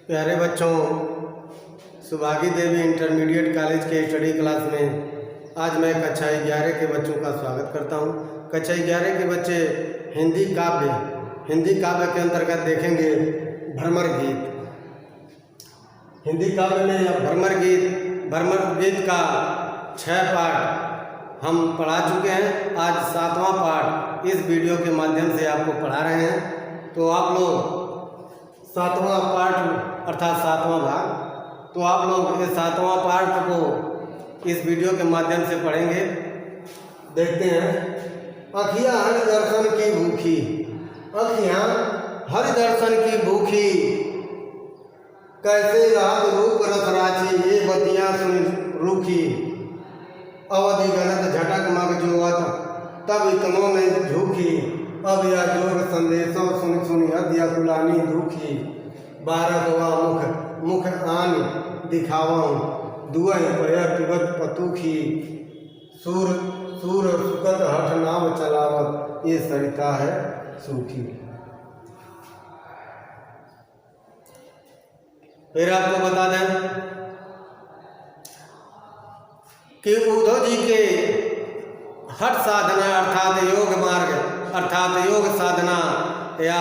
प्यारे बच्चों, सुभागी देवी intermediate college के स्टडी क्लास में आज मैं कक्षा 11 के बच्चों का स्वागत करता हूं। कक्षा 11 के बच्चे हिंदी काव्य के अंतर्गत देखेंगे भ्रमर गीत। हिंदी काव्य में भ्रमर गीत का 6 पाठ हम पढ़ा चुके हैं। आज 7वां पाठ इस वीडियो के माध्यम से आपको पढ़ा रहे हैं। तो आप लोग 7वां पाठ अर्थात 7वां भाग, तो आप लोग इस 7वां पाठ को इस वीडियो के माध्यम से पढ़ेंगे। देखते हैं। अखियाँ हरि दर्शन की भूखी, अखियाँ हरि दर्शन की भूखी, कैसे रात रूप रस राची, ये बतियाँ सुन रूखी। अवधि गलत झटक मग जोवत, तब इतनों में झूठी। अब यह जोर संदेशों सुन सुनी अद्या कुलानी दुखी। 12 मुख आन दिखावाऊँ, दुआई पयर पिबत पतुखी। सूर सुकत हठ नाव चलावत, ये सरिता है सूखी। फिर आपको बता दें कि उद्धव जी के हठ साधना अर्थात योग मार्ग अर्थात योग साधना या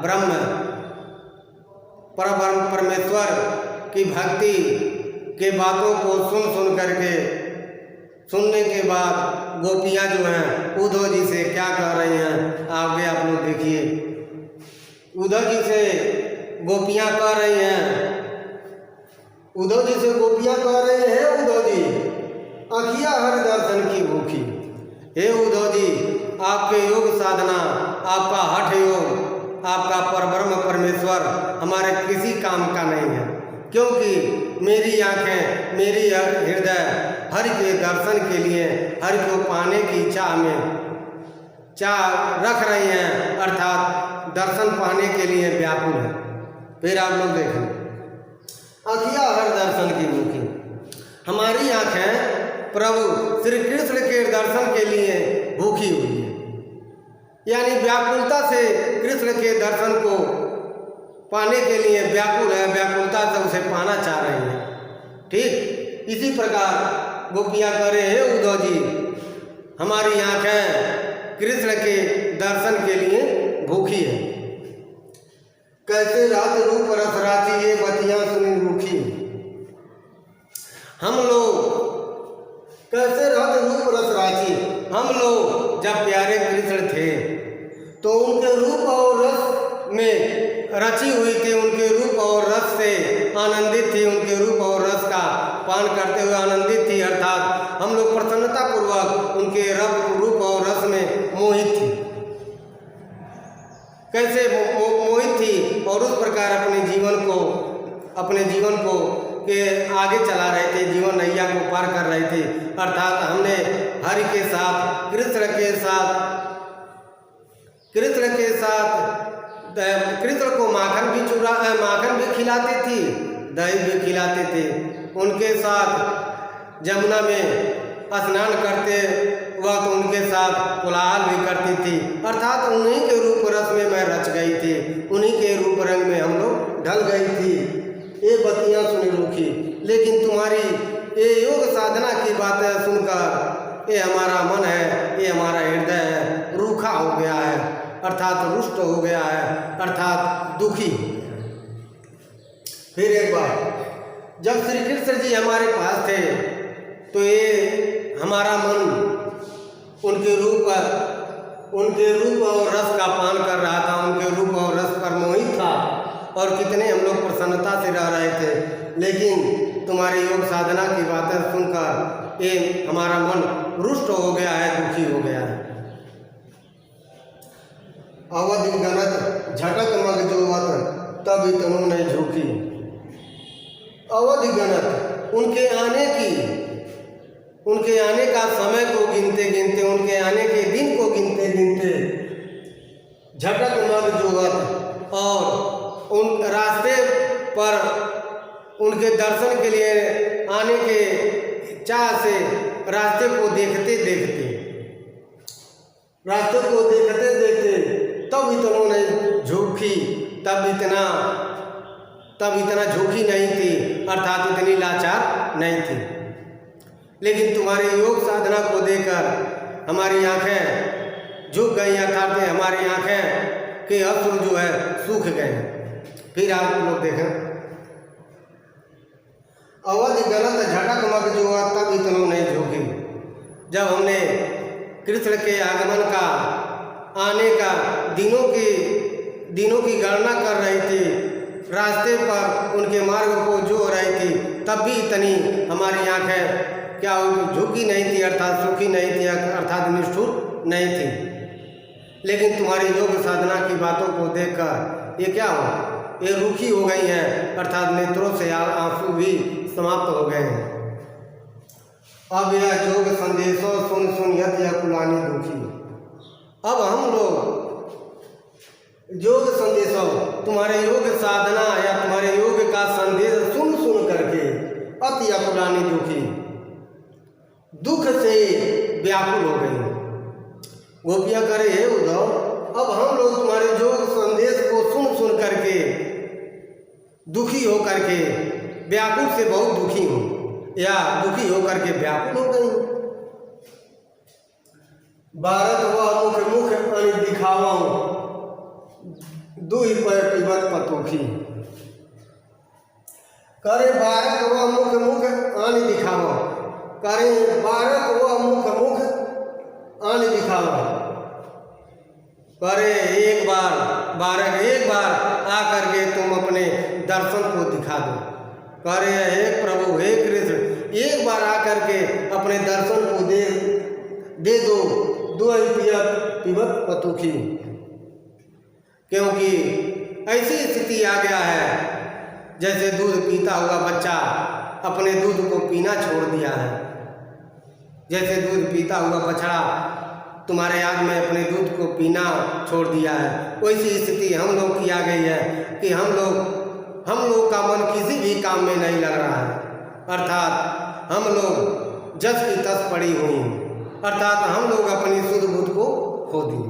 ब्रह्म परब्रह्म परमेश्वर की भक्ति के बातों को सुन करके सुनने के बाद गोपियाँ जो हैं उद्धव जी से क्या कह रही हैं, आगे आप लोग देखिए। उद्धव जी से गोपियाँ कह रही हैं, उद्धव जी से गोपियाँ कह रहे हैं, उद्धव जी अखियाँ हरि दर्शन की भूखी। हे उद्धव जी, आपके योग साधना, आपका हठ योग, आपका परब्रह्म परमेश्वर हमारे किसी काम का नहीं है, क्योंकि मेरी आँखें, मेरी हृदय हरि के दर्शन के लिए, हरि को पाने की चाह रख रही हैं, अर्थात दर्शन पाने के लिए व्याकुल है। फिर आप लोग देखें, अखियाँ हरि दर्शन की भूखी, हमारी आँखें प्रभु श्री कृष्ण के दर्शन के लिए भूखी हुई है, यानी व्याकुलता से कृष्ण के दर्शन को पाने के लिए व्याकुल है, व्याकुलता से उसे पाना चाह रही है। ठीक इसी प्रकार गोपियाँ कह रहे हैं, उद्धव जी हमारी आँखें कृष्ण के दर्शन के लिए भूखी है। कैसे रात रूप रस राची, ये बतियाँ सुनी रूखी। हम लोग कैसे रात रूप रस राची, हम लोग जब प्यारे कृष्ण थे तो उनके रूप और रस में रची हुई थी, उनके रूप और रस से आनंदित थी, उनके रूप और रस का पान करते हुए आनंदित थी, अर्थात हम लोग प्रसन्नता पूर्वक उनके रूप और रस में मोहित थी। कैसे मोहित थी और उस प्रकार अपने जीवन को के आगे चला रहे थे, जीवन नैया को पार कर रहे थे। अर्थात हमने हरि के साथ कृष्ण को माखन भी खिलाते थी, दही भी खिलाते थे, उनके साथ जमुना में स्नान करते वक्त उनके साथ कोलाहल भी करती थी। अर्थात उन्हीं के रूप रस में मैं रच गई थी, उन्हीं के रूप रंग में हम लोग ढल गई थी। ये बतियाँ सुनी रूखी, लेकिन तुम्हारी ये योग साधना की बातें सुनकर ये हमारा मन है, ये हमारा हृदय है, रूखा हो गया है, अर्थात रुष्ट हो गया है, अर्थात दुखी। फिर एक बार जब श्री कृष्ण जी हमारे पास थे तो ये हमारा मन उनके रूप और रस का पान कर रहा था, उनके रूप और रस पर मोहित था, और कितने हम लोग प्रसन्नता से रह रहे थे। लेकिन तुम्हारी योग साधना की बातें सुनकर ये हमारा मन रुष्ट हो गया है, दुखी हो गया है। अवधि गलत झटक मग जोवत, तब इतनों ने झूठी। अवधि गलत उनके आने का समय को गिनते, उनके आने के दिन को गिनते झटक मग जोवत, और उन रास्ते पर उनके दर्शन के लिए आने के चाह से रास्ते को देखते तब इतनों ने झूठी, तब इतना तब इतना झुकी नहीं थी, अर्थात इतनी लाचार नहीं थी। लेकिन तुम्हारे योग साधना को देखकर हमारी आंखें झुक गई, अर्थात हमारी आंखें के अश्रु जो है सूख गए। फिर आप लोग देखें, अवधि गलत झटक मग जो तब इतना नहीं झुकी। जब हमने कृष्ण के आगमन का, आने का दिनों की गणना कर रही थी, रास्ते पर उनके मार्ग को जो रही थी, तब भी इतनी हमारी आंखें क्या झुकी नहीं थी, अर्थात सूखी नहीं थी, अर्थात निष्ठुर नहीं थी। लेकिन तुम्हारी योग साधना की बातों को देखकर ये क्या हो, ये रूखी हो गई हैं, अर्थात नेत्रों से आंसू भी समाप्त हो गए हैं। अब यह योग संदेशों सुन सुन यत यह कुलानी दुखी। अब हम लोग योग संदेशों, तुम्हारे योग साधना या तुम्हारे योग का संदेश सुन सुन करके अति अकुलानी दुखी, दुख से व्याकुल हो गई। गोपियाँ करे हे उद्धव, अब हम लोग तुम्हारे योग संदेश को सुन सुन करके दुखी हो करके व्याकुल से बहुत दुखी हूँ, या दुखी होकर के व्याकुल हो गई। भारत व मुख मुख अन दिखावाऊं, दुई पर पिबत पतोखी। करे बारक व मुख मुख आन दिखावा, करे बारक व मुख मुख आन दिखावा। करे एक बार आकर के तुम अपने दर्शन को दिखा दो। करे हे प्रभु हे कृष्ण, एक बार आकर के अपने दर्शन को दे दो। दुई पिबत पतोखी, क्योंकि ऐसी स्थिति आ गया है जैसे दूध पीता हुआ बच्चा अपने दूध को पीना छोड़ दिया है। जैसे दूध पीता हुआ बछड़ा तुम्हारे याद में अपने दूध को पीना छोड़ दिया है, वैसी स्थिति हम लोग की आ गई है कि हम लोग का मन किसी भी काम में नहीं लग रहा है, अर्थात हम लोग जस की तस पड़ी हुई, अर्थात हम लोग अपनी शुद्ध बुद्ध को खो दिए।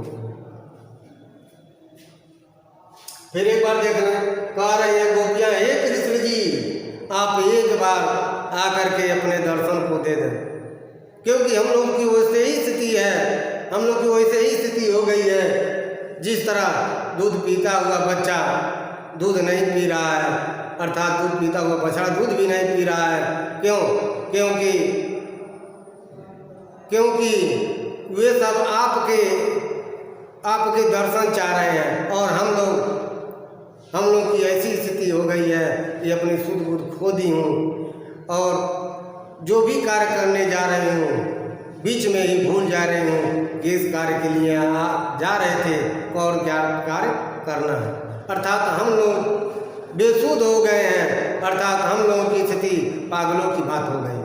फिर एक बार देख रहे कह रहे हैं गोपियाँ, हे कृष्ण जी आप एक बार आकर के अपने दर्शन को दे दें, क्योंकि हम लोग की वैसे ही स्थिति है, हम लोग की वैसे ही स्थिति हो गई है। जिस तरह दूध पीता हुआ बच्चा दूध नहीं पी रहा है, अर्थात दूध पीता हुआ बछड़ा दूध भी नहीं पी रहा है। क्यों? क्योंकि वे सब आपके दर्शन चाह रहे हैं, और हम लोग की ऐसी स्थिति हो गई है कि अपनी शुद्ध बुद्ध खो दी हूँ, और जो भी कार्य करने जा रहे हूँ बीच में ही भूल जा रहे हूँ कि इस कार्य के लिए जा रहे थे और क्या कार्य करना है। अर्थात हम लोग बेसुध हो गए हैं, अर्थात हम लोगों की स्थिति पागलों की बात हो गई है।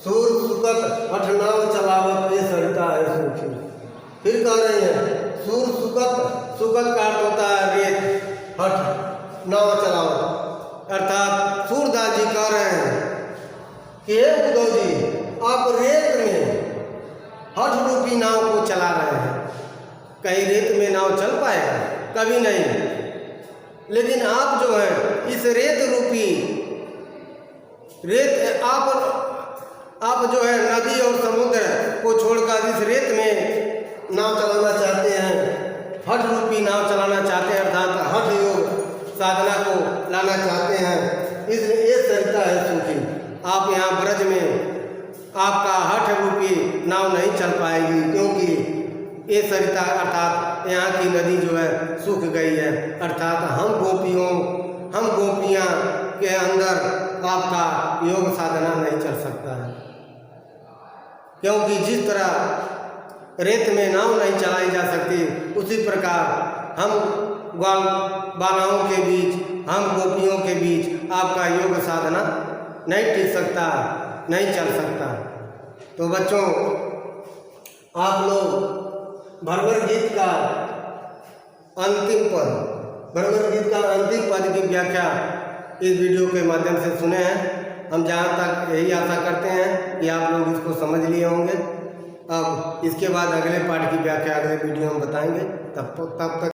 सूर सुकत हठ नाव चलावत ये सरिता है सूखी। फिर कह रहे हैं सूर सुकत का अर्थ होता है रेत, हठ नाव चलावत, अर्थात सूरदास जी कह रहे हैं कि हे उद्धव जी आप रेत में हठ रूपी नाव को चला रहे हैं। कहीं रेत में नाव चल पाएगा? कभी नहीं। लेकिन आप जो है इस रेत रूपी आप जो है नदी और समुद्र को छोड़कर इस रेत में नाव चलाना चाहते हैं, हठ रूपी नाव चलाना चाहते हैं, अर्थात हठ योग साधना को लाना चाहते हैं। इसलिए ये सरिता है सूखी। आप यहाँ ब्रज में आपका हठ रूपी नाव नहीं चल पाएगी, क्योंकि ये सरिता अर्थात यहाँ की नदी जो है सूख गई है, अर्थात हम गोपियाँ के अंदर आपका योग साधना नहीं चल सकता है। क्योंकि जिस तरह रेत में नाव नहीं चलाई जा सकती, उसी प्रकार हम बालाओं के बीच, हम गोपियों के बीच आपका योग साधना नहीं टिक सकता, नहीं चल सकता। तो बच्चों आप लोग भगवद गीत का अंतिम पद की व्याख्या इस वीडियो के माध्यम से सुने हैं। हम जहाँ तक यही आशा करते हैं कि आप लोग इसको समझ लिए होंगे। अब इसके बाद अगले पाठ की व्याख्या अगले वीडियो में बताएंगे। तब तक